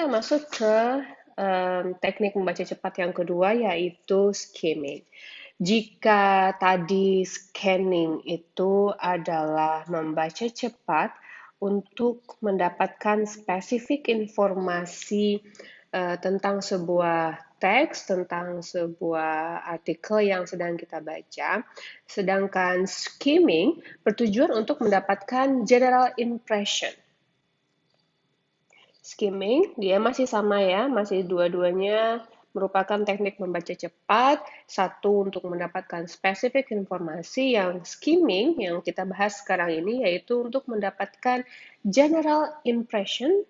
kita masuk ke teknik membaca cepat yang kedua, yaitu skimming. Jika tadi scanning itu adalah membaca cepat untuk mendapatkan spesifik informasi tentang sebuah teks, tentang sebuah artikel yang sedang kita baca. Sedangkan skimming bertujuan untuk mendapatkan general impression. Skimming, dia masih sama ya, masih dua-duanya merupakan teknik membaca cepat. Satu untuk mendapatkan spesifik informasi, yang skimming yang kita bahas sekarang ini yaitu untuk mendapatkan general impression.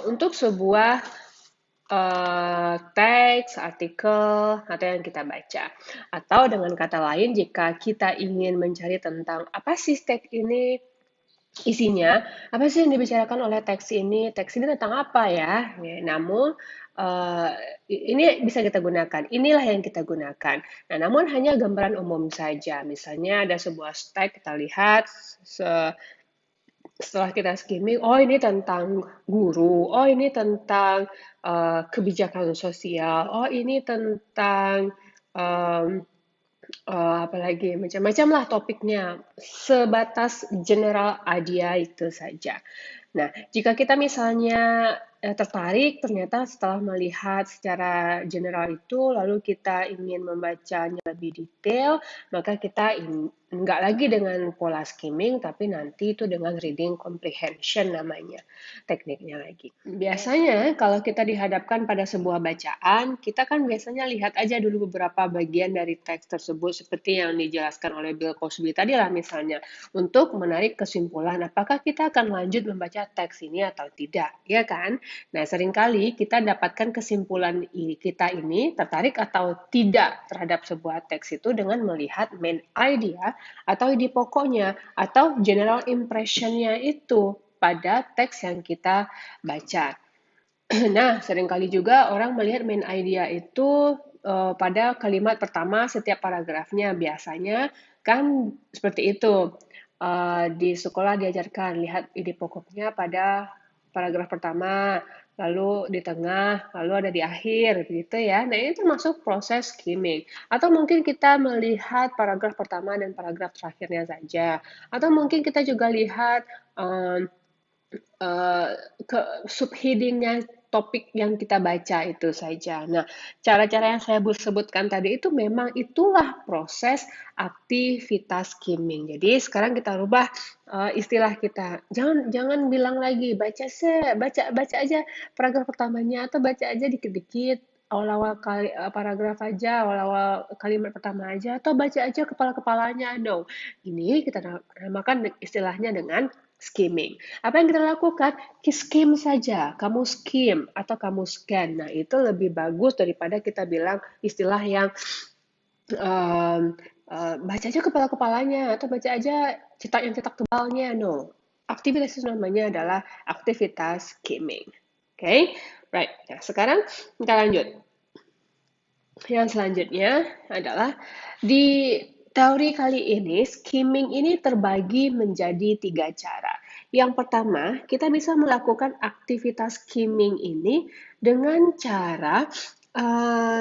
Untuk sebuah teks, artikel, atau yang kita baca. Atau dengan kata lain, jika kita ingin mencari tentang apa sih teks ini, isinya, apa sih yang dibicarakan oleh teks ini tentang apa ya? Ya, namun, eh, ini bisa kita gunakan, inilah yang kita gunakan. Nah, namun hanya gambaran umum saja. Misalnya ada sebuah teks, kita lihat, setelah kita skimming, oh ini tentang guru, oh ini tentang kebijakan sosial, oh ini tentang em, apalagi macam-macam lah topiknya, sebatas general idea itu saja. Nah, jika kita misalnya tertarik, ternyata setelah melihat secara general itu, lalu kita ingin membacanya lebih detail, maka kita nggak lagi dengan pola skimming, tapi nanti itu dengan reading comprehension namanya, tekniknya lagi. Biasanya kalau kita dihadapkan pada sebuah bacaan, kita kan biasanya lihat aja dulu beberapa bagian dari teks tersebut, seperti yang dijelaskan oleh Bill Cosby tadi lah misalnya, untuk menarik kesimpulan apakah kita akan lanjut membaca teks ini atau tidak, ya kan? Nah, seringkali kita dapatkan kesimpulan kita ini tertarik atau tidak terhadap sebuah teks itu dengan melihat main idea atau ide pokoknya atau general impression-nya itu pada teks yang kita baca. Nah, seringkali juga orang melihat main idea itu pada kalimat pertama setiap paragrafnya. Biasanya kan seperti itu. Di sekolah diajarkan lihat ide pokoknya pada paragraf pertama, lalu di tengah, lalu ada di akhir, gitu ya. Nah, ini termasuk proses skimming. Atau mungkin kita melihat paragraf pertama dan paragraf terakhirnya saja. Atau mungkin kita juga lihat eh, ke subheadingnya topik yang kita baca itu saja. Nah, cara-cara yang saya sebutkan tadi itu memang itulah proses aktivitas skimming. Jadi sekarang kita rubah istilah kita. Jangan jangan bilang lagi baca aja paragraf pertamanya atau baca aja dikit-dikit awal-awal paragraf aja, awal-awal kalimat pertama aja, atau baca aja kepala-kepalanya. No, ini kita namakan istilahnya dengan skimming. Apa yang kita lakukan? Skim saja, kamu skim atau kamu scan. Nah, itu lebih bagus daripada kita bilang istilah yang baca aja kepala-kepalanya atau baca aja cetak tebalnya. No, aktivitas itu namanya adalah aktivitas skimming. Oke, right. Nah, sekarang kita lanjut. Yang selanjutnya adalah di teori kali ini, skimming ini terbagi menjadi 3 cara. Yang pertama, kita bisa melakukan aktivitas skimming ini dengan cara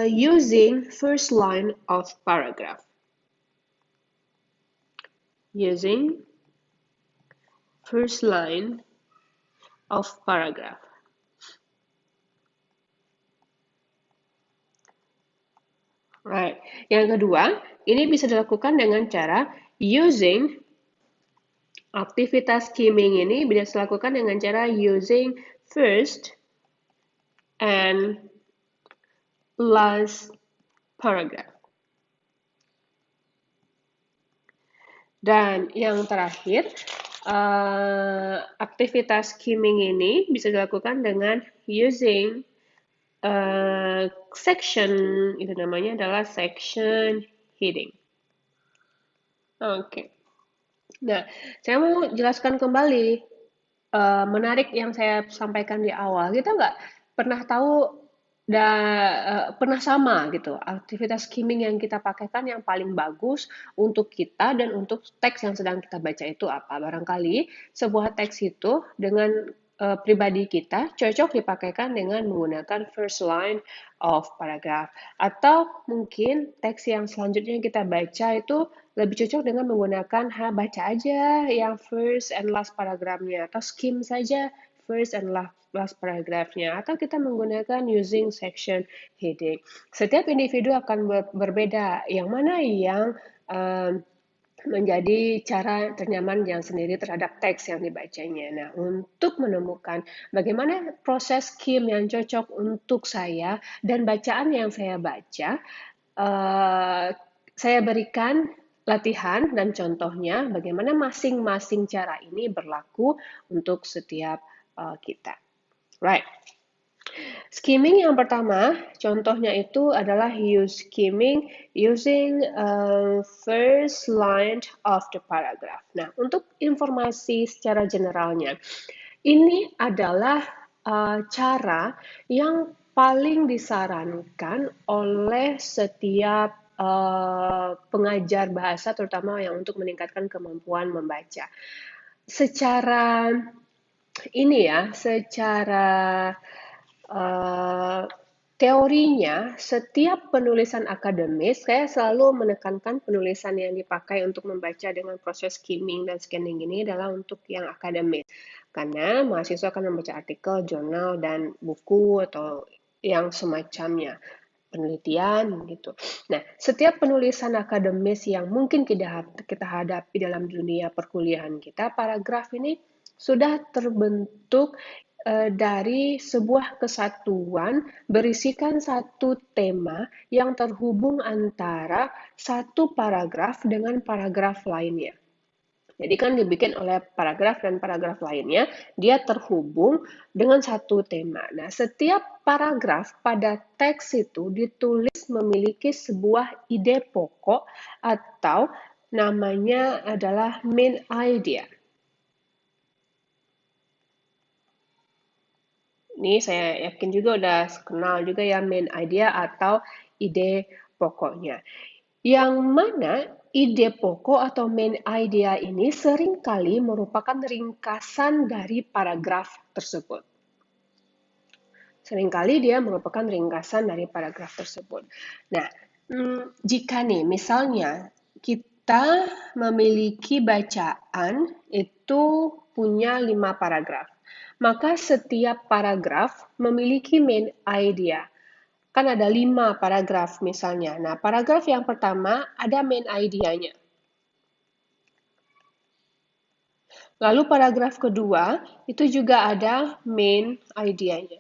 using first line of paragraph. Using first line of paragraph. Right. Yang kedua, ini bisa dilakukan dengan cara using aktivitas skimming ini bisa dilakukan dengan cara using first and last paragraph. Dan yang terakhir, aktivitas skimming ini bisa dilakukan dengan using section, itu namanya adalah section heading. Oke. Nah, saya mau jelaskan kembali menarik yang saya sampaikan di awal. Kita nggak pernah tahu pernah sama gitu. Aktivitas skimming yang kita pakaikan yang paling bagus untuk kita dan untuk teks yang sedang kita baca itu apa. Barangkali sebuah teks itu dengan pribadi kita cocok dipakaikan dengan menggunakan first line of paragraph. Atau mungkin teks yang selanjutnya kita baca itu lebih cocok dengan menggunakan baca aja yang first and last paragrafnya atau skim saja first and last paragrafnya atau kita menggunakan using section heading. Setiap individu akan berbeda. Yang mana yang menjadi cara ternyaman yang sendiri terhadap teks yang dibacanya. Nah, untuk menemukan bagaimana proses skim yang cocok untuk saya dan bacaan yang saya baca, saya berikan latihan dan contohnya bagaimana masing-masing cara ini berlaku untuk setiap kita. Right. Skimming yang pertama, contohnya itu adalah use skimming using first line of the paragraph. Nah, untuk informasi secara generalnya, ini adalah cara yang paling disarankan oleh setiap pengajar bahasa, terutama yang untuk meningkatkan kemampuan membaca. Secara teorinya, setiap penulisan akademis, saya selalu menekankan penulisan yang dipakai untuk membaca dengan proses skimming dan scanning ini adalah untuk yang akademis. Karena mahasiswa akan membaca artikel, jurnal, dan buku atau yang semacamnya, penelitian gitu. Nah, setiap penulisan akademis yang mungkin kita hadapi dalam dunia perkuliahan kita, paragraf ini sudah terbentuk dari sebuah kesatuan berisikan satu tema yang terhubung antara satu paragraf dengan paragraf lainnya. Jadi kan dibikin oleh paragraf dan paragraf lainnya, dia terhubung dengan satu tema. Nah, setiap paragraf pada teks itu ditulis memiliki sebuah ide pokok atau namanya adalah main idea. Ini saya yakin juga udah kenal juga ya main idea atau ide pokoknya. Yang mana ide pokok atau main idea ini seringkali merupakan ringkasan dari paragraf tersebut. Seringkali dia merupakan ringkasan dari paragraf tersebut. Nah, jika nih misalnya kita memiliki bacaan itu punya 5 paragraf, maka setiap paragraf memiliki main idea. Kan ada 5 paragraf misalnya. Nah, paragraf yang pertama ada main idea-nya. Lalu paragraf kedua itu juga ada main idea-nya.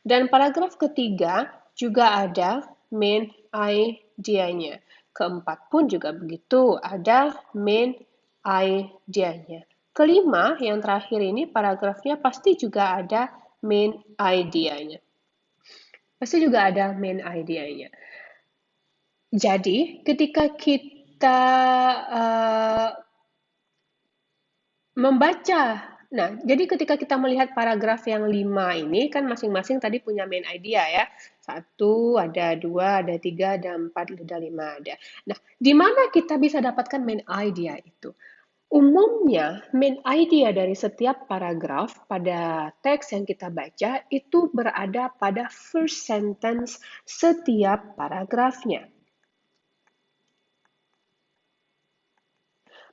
Dan paragraf ketiga juga ada main idea-nya. Keempat pun juga begitu, ada main idea-nya. Kelima, yang terakhir ini paragrafnya pasti juga ada main idea-nya. Pasti juga ada main idea-nya. Jadi, ketika kita membaca, jadi ketika kita melihat paragraf yang 5 ini, kan masing-masing tadi punya main idea ya. 1, ada 2, ada 3, ada 4, ada 5, ada. Nah, di mana kita bisa dapatkan main idea itu? Umumnya, main idea dari setiap paragraf pada teks yang kita baca itu berada pada first sentence setiap paragrafnya.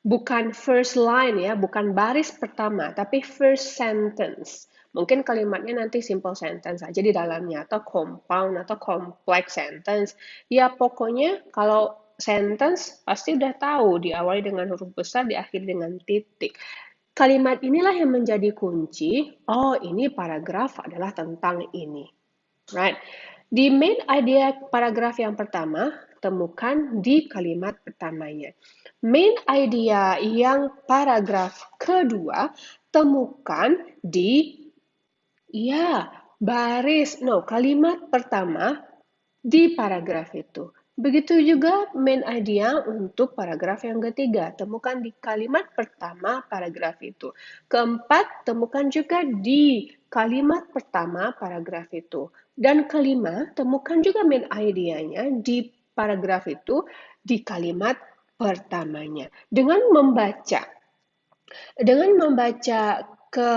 Bukan first line ya, bukan baris pertama, tapi first sentence. Mungkin kalimatnya nanti simple sentence aja di dalamnya, atau compound, atau complex sentence. Ya pokoknya kalau sentence pasti udah tahu, diawali dengan huruf besar, diakhiri dengan titik. Kalimat inilah yang menjadi kunci, oh ini paragraf adalah tentang ini. Right. Di main idea paragraf yang pertama, temukan di kalimat pertamanya. Main idea yang paragraf kedua, temukan di kalimat pertama di paragraf itu. Begitu juga main idea untuk paragraf yang ketiga. Temukan di kalimat pertama paragraf itu. Keempat, temukan juga di kalimat pertama paragraf itu. Dan kelima, temukan juga main idea-nya di paragraf itu di kalimat pertamanya. Dengan membaca ke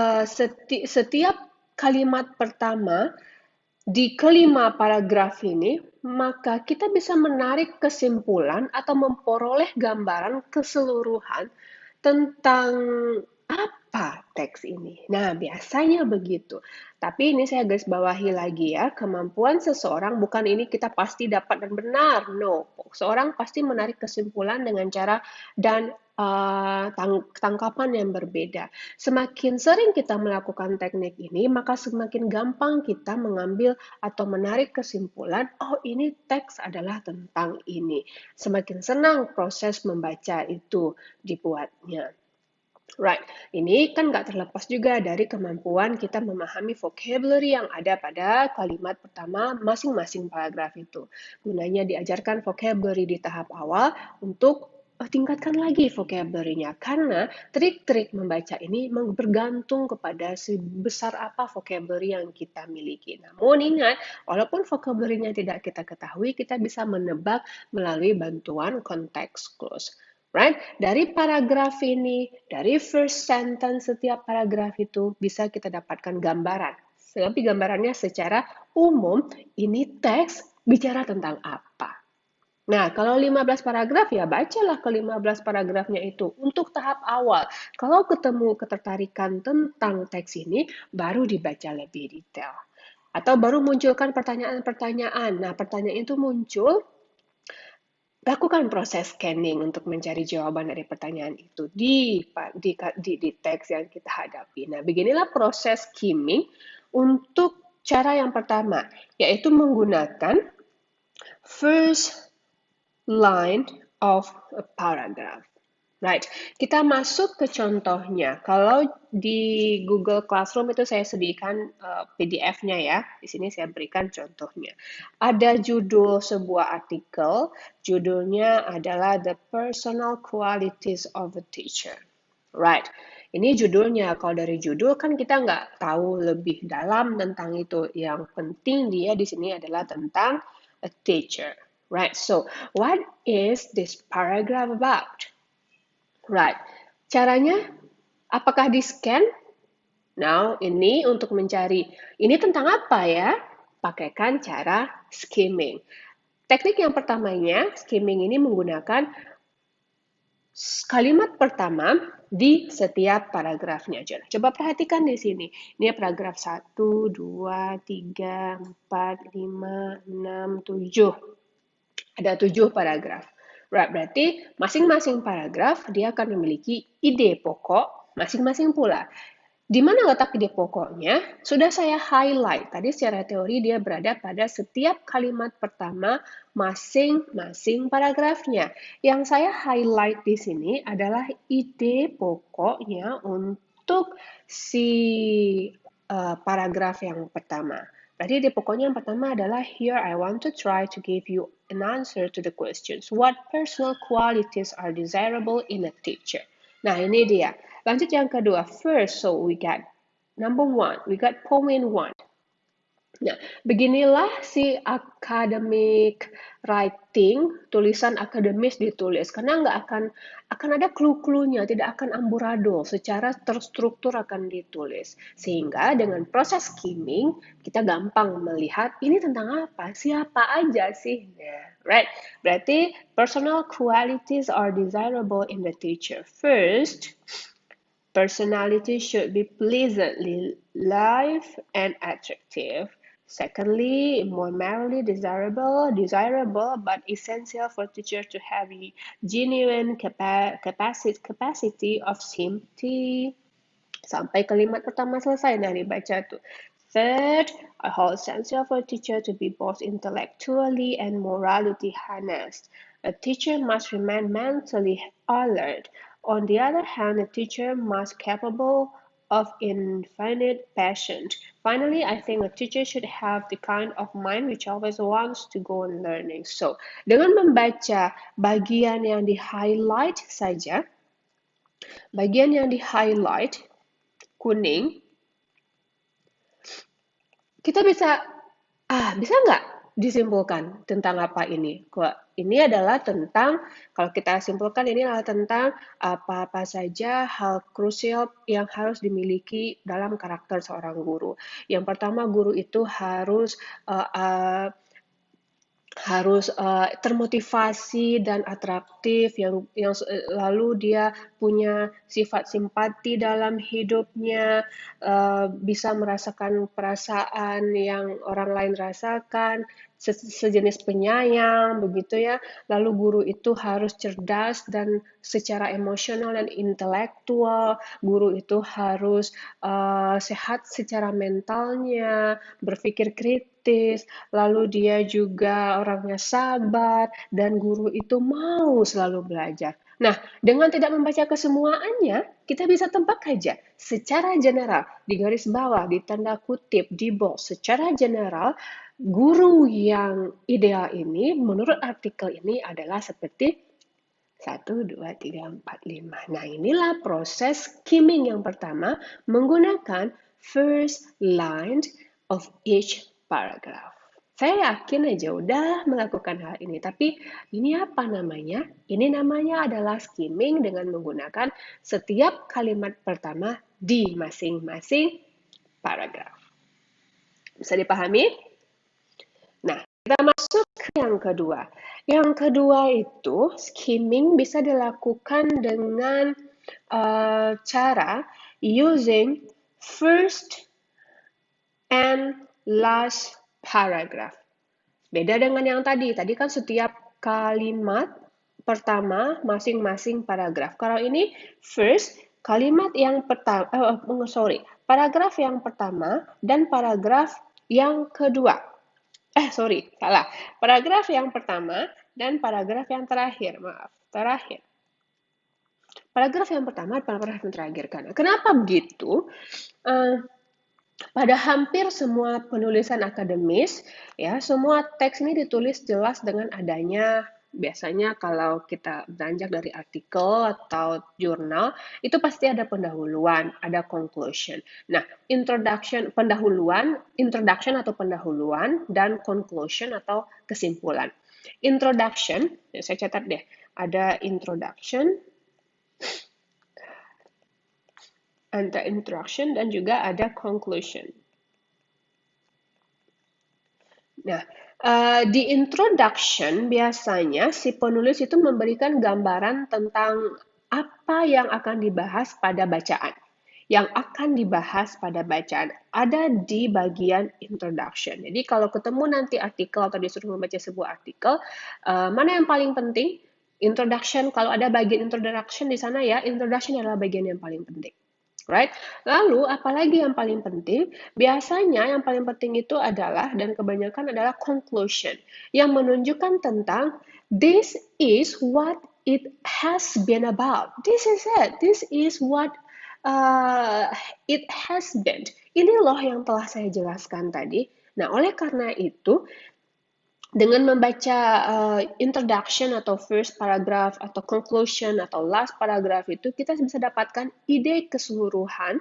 setiap kalimat pertama di kelima paragraf ini, maka kita bisa menarik kesimpulan atau memperoleh gambaran keseluruhan tentang apa teks ini. Nah, biasanya begitu. Tapi ini saya garis bawahi lagi ya, kemampuan seseorang bukan ini kita pasti dapat dan benar. No, seorang pasti menarik kesimpulan dengan cara dan tangkapan yang berbeda. Semakin sering kita melakukan teknik ini, maka semakin gampang kita mengambil atau menarik kesimpulan, oh ini teks adalah tentang ini. Semakin senang proses membaca itu dibuatnya. Right, ini kan nggak terlepas juga dari kemampuan kita memahami vocabulary yang ada pada kalimat pertama masing-masing paragraf itu. Gunanya diajarkan vocabulary di tahap awal untuk tingkatkan lagi vocabulary-nya. Karena trik-trik membaca ini bergantung kepada sebesar apa vocabulary yang kita miliki. Namun ingat, walaupun vocabulary-nya tidak kita ketahui, kita bisa menebak melalui bantuan context clues. Right? Dari paragraf ini, dari first sentence setiap paragraf itu bisa kita dapatkan gambaran. Tapi gambarannya secara umum, ini teks bicara tentang apa. Nah, kalau 15 paragraf ya bacalah ke 15 paragrafnya itu untuk tahap awal. Kalau ketemu ketertarikan tentang teks ini, baru dibaca lebih detail. Atau baru munculkan pertanyaan-pertanyaan. Nah, pertanyaan itu muncul, lakukan proses scanning untuk mencari jawaban dari pertanyaan itu di teks yang kita hadapi. Nah, beginilah proses skimming untuk cara yang pertama, yaitu menggunakan first line of a paragraph. Right, kita masuk ke contohnya. Kalau di Google Classroom itu saya sediakan PDF-nya ya. Di sini saya berikan contohnya. Ada judul sebuah artikel, judulnya adalah The Personal Qualities of a Teacher. Right, ini judulnya. Kalau dari judul kan kita nggak tahu lebih dalam tentang itu. Yang penting dia di sini adalah tentang a teacher. Right, so what is this paragraph about? Right. Caranya, apakah di-scan? Now, ini untuk mencari, ini tentang apa ya? Pakaikan cara skimming. Teknik yang pertamanya, skimming ini menggunakan kalimat pertama di setiap paragrafnya. Coba perhatikan di sini. Ini paragraf 1, 2, 3, 4, 5, 6, 7. Ada 7 paragraf. Berarti masing-masing paragraf dia akan memiliki ide pokok masing-masing pula. Di mana letak ide pokoknya? Sudah saya highlight. Tadi secara teori dia berada pada setiap kalimat pertama masing-masing paragrafnya. Yang saya highlight di sini adalah ide pokoknya untuk si paragraf yang pertama. Berarti ide pokoknya yang pertama adalah here I want to try to give you an answer to the questions. What personal qualities are desirable in a teacher? Nah, ini dia. Lanjut yang kedua. First, so we got number one. We got point one. Nah, beginilah si academic writing, tulisan akademis ditulis. Karena nggak akan ada clue-cluenya, tidak akan amburadul, secara terstruktur akan ditulis. Sehingga dengan proses skimming, kita gampang melihat ini tentang apa, siapa aja sih. Nah, right? Berarti personal qualities are desirable in the teacher. First, personality should be pleasantly live and attractive. Secondly, morally desirable but essential for teachers to have a genuine capacity of sympathy. Sampai kalimat pertama selesai, nah dibaca tuh. Third, a whole essential for a teacher to be both intellectually and morally honest. A teacher must remain mentally alert. On the other hand, a teacher must be capable of infinite passion. Finally, I think a teacher should have the kind of mind which always wants to go on learning. So, dengan membaca bagian yang di-highlight saja, bagian yang di-highlight kuning, kita bisa Bisa nggak disimpulkan tentang apa ini? Ini adalah tentang, kalau kita simpulkan ini adalah tentang apa-apa saja hal krusial yang harus dimiliki dalam karakter seorang guru. Yang pertama, guru itu uh, uh, harus termotivasi dan atraktif, lalu dia punya sifat simpati dalam hidupnya, bisa merasakan perasaan yang orang lain rasakan, sejenis penyayang, begitu ya. Lalu guru itu harus cerdas dan secara emosional dan intelektual, guru itu harus sehat secara mentalnya, berpikir kritis, lalu dia juga orangnya sabar, dan guru itu mau selalu belajar. Nah, dengan tidak membaca kesemuaannya, kita bisa tebak aja. Secara general, di garis bawah, di tanda kutip, di box, secara general, guru yang ideal ini, menurut artikel ini adalah seperti 1, 2, 3, 4, 5. Nah, inilah proses skimming yang pertama menggunakan first line of each paragraph. Saya yakin aja udah melakukan hal ini, tapi ini apa namanya? Ini namanya adalah skimming dengan menggunakan setiap kalimat pertama di masing-masing paragraf. Bisa dipahami? Nah, kita masuk ke yang kedua. Yang kedua itu skimming bisa dilakukan dengan cara using first and last paragraph. Beda dengan yang tadi. Tadi kan setiap kalimat pertama masing-masing paragraf. Kalau ini first, kalimat yang pertama, paragraf yang pertama dan paragraf yang kedua. Salah. Paragraf yang pertama dan paragraf yang terakhir. Maaf, terakhir. Paragraf yang pertama dan paragraf yang terakhir. Kenapa begitu? Pada hampir semua penulisan akademis, ya, semua teks ini ditulis jelas dengan adanya, biasanya kalau kita beranjak dari artikel atau jurnal, itu pasti ada pendahuluan, ada conclusion. Nah, introduction atau pendahuluan, dan conclusion atau kesimpulan. Introduction, saya catat deh, ada introduction, ada introduction, dan juga ada conclusion. Nah, di introduction biasanya si penulis itu memberikan gambaran tentang apa yang akan dibahas pada bacaan. Yang akan dibahas pada bacaan ada di bagian introduction. Jadi kalau ketemu nanti artikel atau disuruh membaca sebuah artikel, mana yang paling penting? Introduction. Kalau ada bagian introduction di sana ya, introduction adalah bagian yang paling penting. Right? Lalu, apalagi yang paling penting? Biasanya yang paling penting itu adalah, dan kebanyakan adalah conclusion, yang menunjukkan tentang this is what it has been about. This is it. This is what it has been. Ini loh yang telah saya jelaskan tadi. Nah, oleh karena itu, dengan membaca introduction atau first paragraph atau conclusion atau last paragraph itu, kita bisa dapatkan ide keseluruhan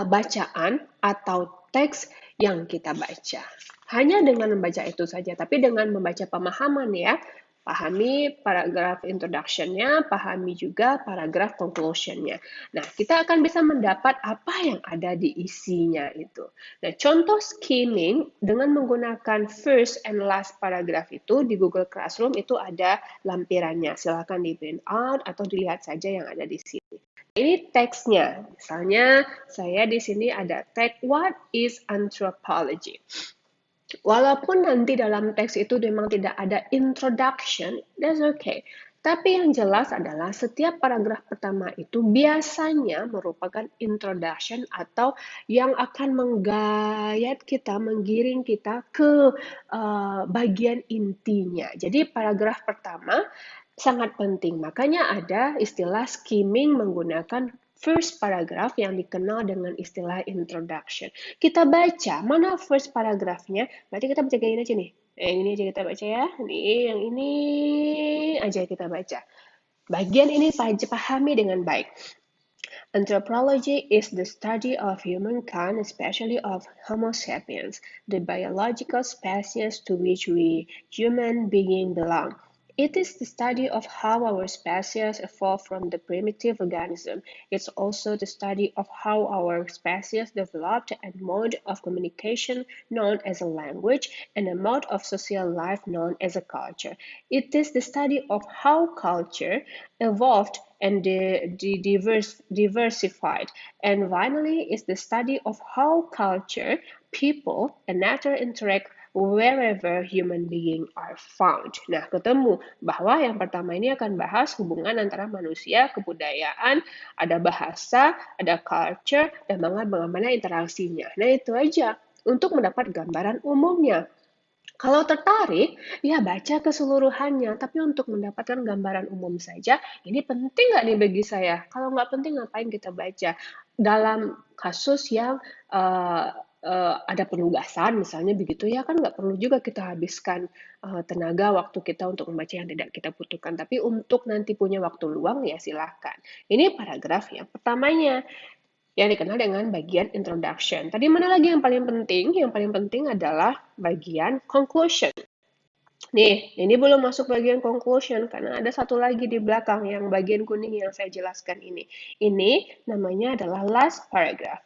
bacaan atau teks yang kita baca. Hanya dengan membaca itu saja, tapi dengan membaca pemahaman ya. Pahami paragraf introduction-nya, pahami juga paragraf conclusion-nya. Nah, kita akan bisa mendapat apa yang ada di isinya itu. Nah, contoh skimming dengan menggunakan first and last paragraph itu di Google Classroom itu ada lampirannya. Silakan di print out atau dilihat saja yang ada di sini. Ini teksnya. Misalnya saya di sini ada tag what is anthropology. Walaupun nanti dalam teks itu memang tidak ada introduction, that's okay. Tapi yang jelas adalah setiap paragraf pertama itu biasanya merupakan introduction atau yang akan menggayat kita, menggiring kita ke bagian intinya. Jadi paragraf pertama sangat penting. Makanya ada istilah skimming menggunakan first paragraph yang dikenal dengan istilah introduction. Kita baca, mana first paragraphnya, berarti kita baca kayak gini aja nih. Yang ini aja kita baca ya, nih yang ini aja kita baca. Bagian ini pahami dengan baik. Anthropology is the study of humankind, especially of Homo sapiens, the biological species to which we human beings belong. It is the study of how our species evolved from the primitive organism. It's also the study of how our species developed a mode of communication known as a language and a mode of social life known as a culture. It is the study of how culture evolved and diversified. And finally, is the study of how culture, people, and nature interact wherever human beings are found. Nah, ketemu bahwa yang pertama ini akan bahas hubungan antara manusia, kebudayaan, ada bahasa, ada culture, dan bagaimana interaksinya. Nah, itu aja untuk mendapat gambaran umumnya. Kalau tertarik, ya baca keseluruhannya. Tapi untuk mendapatkan gambaran umum saja, ini penting nggak nih bagi saya? Kalau nggak penting, ngapain kita baca? Dalam kasus yang ada penugasan, misalnya begitu ya, kan nggak perlu juga kita habiskan tenaga waktu kita untuk membaca yang tidak kita butuhkan. Tapi untuk nanti punya waktu luang, ya silahkan. Ini paragraf yang pertamanya yang dikenal dengan bagian introduction. Tadi mana lagi yang paling penting? Yang paling penting adalah bagian conclusion. Nih, ini belum masuk bagian conclusion karena ada satu lagi di belakang yang bagian kuning yang saya jelaskan ini. Ini namanya adalah last paragraph.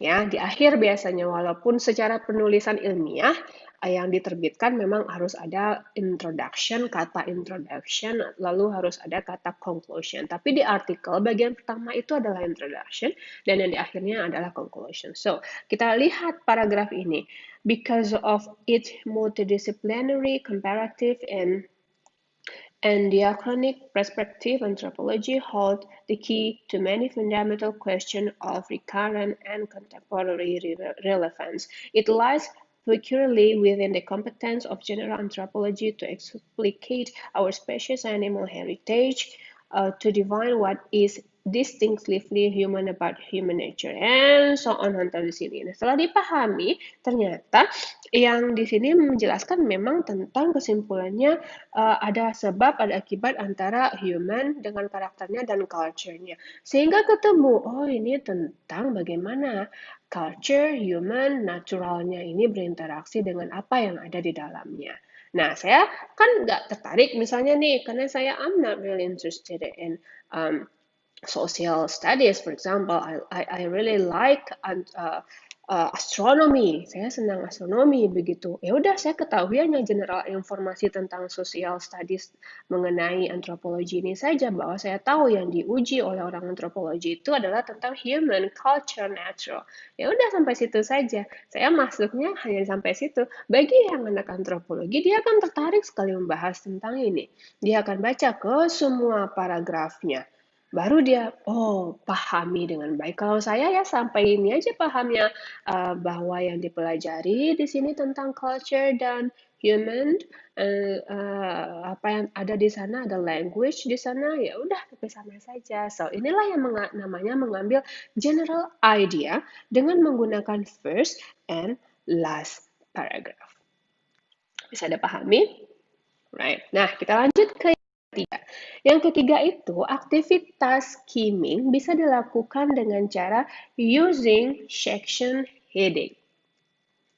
Ya, di akhir biasanya walaupun secara penulisan ilmiah yang diterbitkan memang harus ada introduction, kata introduction, lalu harus ada kata conclusion. Tapi di artikel bagian pertama itu adalah introduction dan yang di akhirnya adalah conclusion. So, kita lihat paragraf ini. Because of its multidisciplinary, comparative, and diachronic perspective, anthropology holds the key to many fundamental questions of recurrent and contemporary relevance. It lies peculiarly within the competence of general anthropology to explicate our species' animal heritage, to define what is distinctively human about human nature, and so on di sini. Nah, setelah dipahami, ternyata yang di sini menjelaskan memang tentang kesimpulannya ada sebab, ada akibat antara human dengan karakternya dan culture-nya. Sehingga ketemu, oh ini tentang bagaimana culture, human, naturalnya ini berinteraksi dengan apa yang ada di dalamnya. Nah, saya kan nggak tertarik misalnya nih, karena saya I'm not really interested in social studies, for example. I really like astronomy. Saya senang astronomi begitu. Ya udah, saya ketahui hanya general informasi tentang social studies mengenai antropologi ini saja, bahwa saya tahu yang diuji oleh orang antropologi itu adalah tentang human, culture, natural. Ya udah, sampai situ saja. Saya masuknya hanya sampai situ. Bagi yang anak antropologi, dia akan tertarik sekali membahas tentang ini. Dia akan baca ke semua paragrafnya. Baru dia, oh, pahami dengan baik. Kalau saya ya sampai ini aja pahamnya, bahwa yang dipelajari di sini tentang culture dan human, apa yang ada di sana, ada language di sana, ya udah sampai sana saja. So, inilah yang namanya mengambil general idea dengan menggunakan first and last paragraph. Bisa dipahami? Right. Nah, kita lanjut ke ketiga. Yang ketiga itu, aktivitas skimming bisa dilakukan dengan cara using section heading.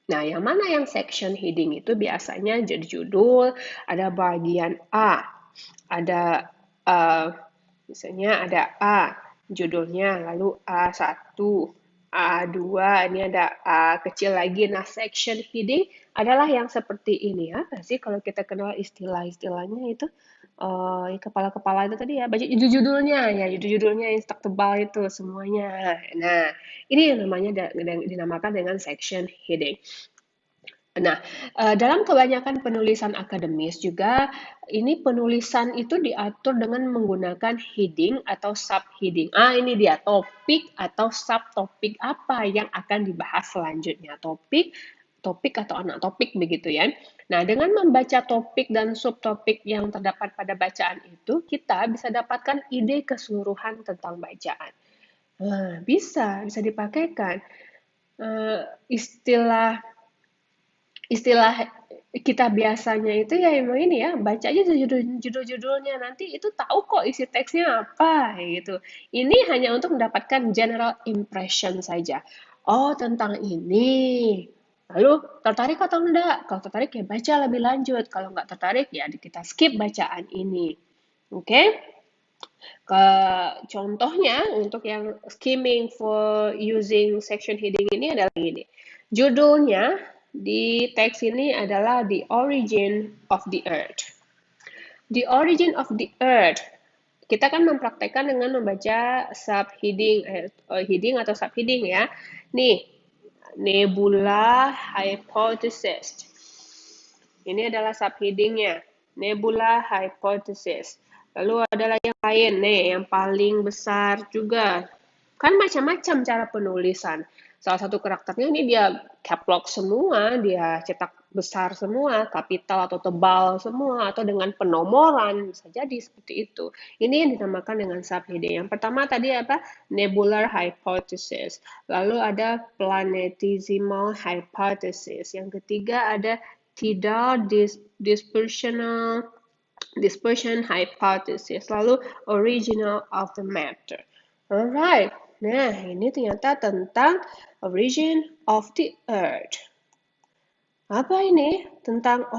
Nah, yang mana yang section heading itu biasanya jadi judul, ada bagian A, ada misalnya ada A, judulnya, lalu A1, A2, ini ada A kecil lagi. Nah, section heading adalah yang seperti ini. Apa sih kalau kita kenal istilah-istilahnya itu? Kepala-kepala itu tadi ya, baca judul-judulnya, ya judul-judulnya yang stak tebal itu semuanya. Nah, ini yang namanya dinamakan dengan section heading. Nah, dalam kebanyakan penulisan akademis juga, ini penulisan itu diatur dengan menggunakan heading atau subheading. Ini dia topik atau subtopik apa yang akan dibahas selanjutnya. Topik atau anak topik begitu ya. Nah, dengan membaca topik dan subtopik yang terdapat pada bacaan itu, kita bisa dapatkan ide keseluruhan tentang bacaan. Bisa dipakaikan. Istilah kita biasanya itu ya emang ini ya, baca aja judul-judulnya, nanti itu tahu kok isi teksnya apa gitu. Ini hanya untuk mendapatkan general impression saja. Oh, tentang ini. Lalu tertarik atau enggak? Kalau tertarik ya baca lebih lanjut. Kalau nggak tertarik ya kita skip bacaan ini. Oke? Ke contohnya untuk yang skimming for using section heading ini adalah ini. Judulnya di teks ini adalah The Origin of the Earth. The Origin of the Earth. Kita kan mempraktekkan dengan membaca subheading, heading atau subheading ya. Nih, Nebula Hypothesis. Ini adalah subheadingnya, Nebula Hypothesis. Lalu ada lagi yang lain nih, yang paling besar juga. Kan macam-macam cara penulisan. Salah satu karakternya ini dia cap lock semua, dia cetak besar semua, kapital atau tebal semua, atau dengan penomoran, bisa jadi seperti itu. Ini yang dinamakan dengan subheading. Yang pertama tadi apa? Nebular Hypothesis. Lalu ada Planetesimal Hypothesis. Yang ketiga ada Tidal Dispersion Hypothesis. Lalu Original of the Matter. Alright, nah ini ternyata tentang origin of the earth. Apa ini? Tentang,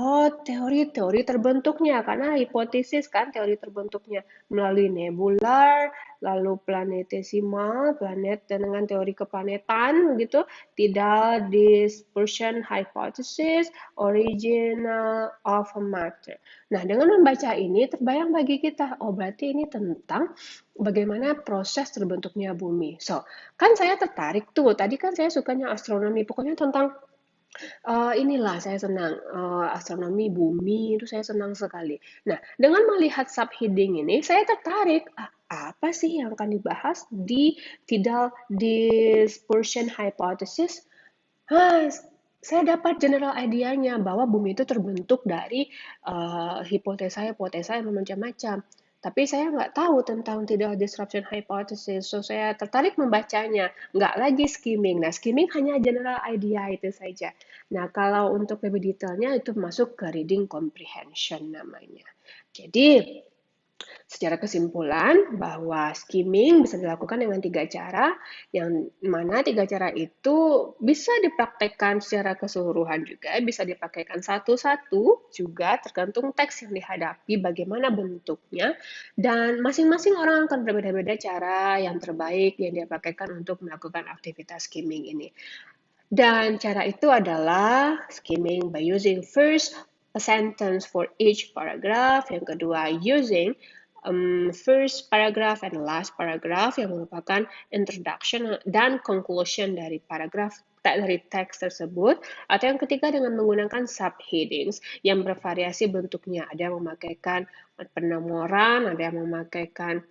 teori-teori terbentuknya, karena hipotesis kan teori terbentuknya melalui nebular, lalu planetesimal, planet dengan teori keplanetan, begitu, tidal dispersion hypothesis, original of matter. Nah, dengan membaca ini terbayang bagi kita, oh berarti ini tentang bagaimana proses terbentuknya bumi. So, kan saya tertarik tuh, tadi kan saya sukanya astronomi, pokoknya tentang inilah saya senang, astronomi bumi itu saya senang sekali. Nah, dengan melihat subheading ini saya tertarik, apa sih yang akan dibahas di tidal dispersion hypothesis? Ah, saya dapat general idea-nya bahwa bumi itu terbentuk dari hipotesa-hipotesa yang macam-macam. Tapi saya nggak tahu tentang tidal disruption hypothesis, so saya tertarik membacanya. Nggak lagi skimming. Nah, skimming hanya general idea itu saja. Nah, kalau untuk lebih detailnya itu masuk ke reading comprehension namanya. Jadi, secara kesimpulan, bahwa skimming bisa dilakukan dengan 3 cara, yang mana 3 cara itu bisa dipraktekkan secara keseluruhan juga, bisa dipraktekkan satu-satu juga tergantung teks yang dihadapi, bagaimana bentuknya, dan masing-masing orang akan berbeda-beda cara yang terbaik yang dia pakaikan untuk melakukan aktivitas skimming ini. Dan cara itu adalah skimming by using first a sentence for each paragraph, yang kedua using first paragraph and last paragraph yang merupakan introduction dan conclusion dari paragraf dari teks tersebut, atau yang ketiga dengan menggunakan subheadings yang bervariasi bentuknya, ada yang memakaikan penomoran, ada yang memakaikan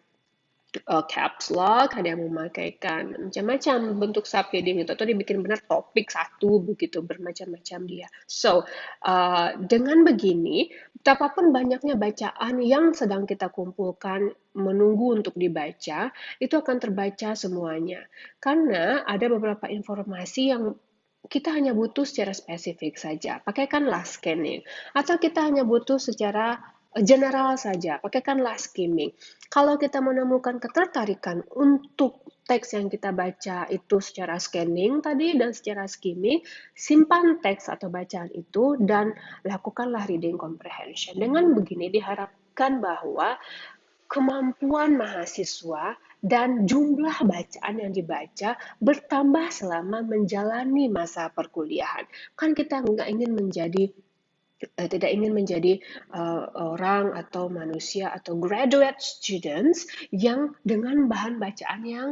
caps lock, ada yang memakaikan macam-macam bentuk subheading itu, atau dibikin benar topik satu begitu, bermacam-macam dia. So, dengan begini, betapapun banyaknya bacaan yang sedang kita kumpulkan menunggu untuk dibaca, itu akan terbaca semuanya. Karena ada beberapa informasi yang kita hanya butuh secara spesifik saja, pakaikanlah scanning. Atau kita hanya butuh secara general saja, pakaikanlah skimming. Kalau kita menemukan ketertarikan untuk teks yang kita baca itu secara scanning tadi dan secara skimming, simpan teks atau bacaan itu dan lakukanlah reading comprehension. Dengan begini diharapkan bahwa kemampuan mahasiswa dan jumlah bacaan yang dibaca bertambah selama menjalani masa perkuliahan. Kan kita nggak ingin menjadi tidak ingin menjadi orang atau manusia atau graduate students yang dengan bahan bacaan yang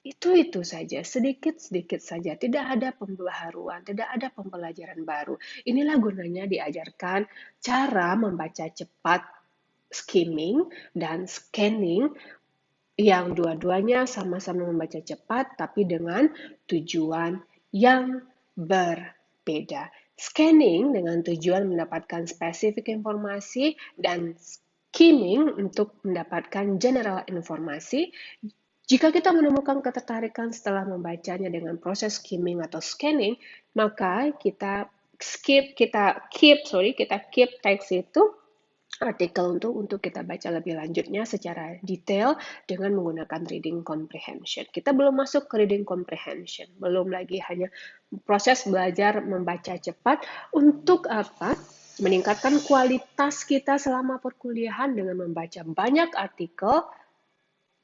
itu saja, sedikit-sedikit saja, tidak ada pembaharuan, tidak ada pembelajaran baru. Inilah gunanya diajarkan cara membaca cepat, skimming dan scanning, yang dua-duanya sama-sama membaca cepat tapi dengan tujuan yang berbeda. Scanning dengan tujuan mendapatkan spesifik informasi dan skimming untuk mendapatkan general informasi. Jika kita menemukan ketertarikan setelah membacanya dengan proses skimming atau scanning, maka kita kita keep teks itu artikel untuk kita baca lebih lanjutnya secara detail dengan menggunakan reading comprehension. Kita belum masuk ke reading comprehension, belum lagi, hanya proses belajar membaca cepat untuk apa? Meningkatkan kualitas kita selama perkuliahan dengan membaca banyak artikel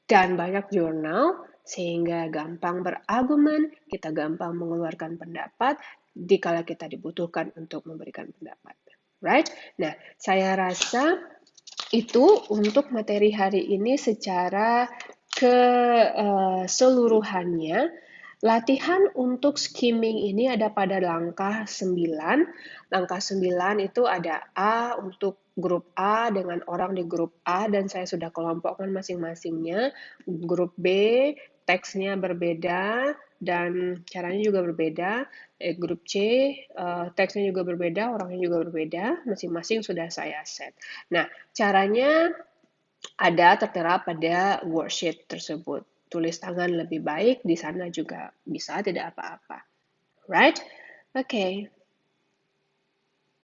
dan banyak jurnal sehingga gampang berargumen, kita gampang mengeluarkan pendapat dikala kita dibutuhkan untuk memberikan pendapat. Right? Nah, saya rasa itu untuk materi hari ini secara keseluruhannya. Latihan untuk skimming ini ada pada langkah 9. Langkah 9 itu ada A untuk grup A dengan orang di grup A dan saya sudah kelompokkan masing-masingnya. Grup B teksnya berbeda dan caranya juga berbeda. Grup C teksnya juga berbeda, orangnya juga berbeda, masing-masing sudah saya set. Nah, caranya ada tertera pada worksheet tersebut. Tulis tangan lebih baik, di sana juga bisa, tidak apa-apa. Right? Okay.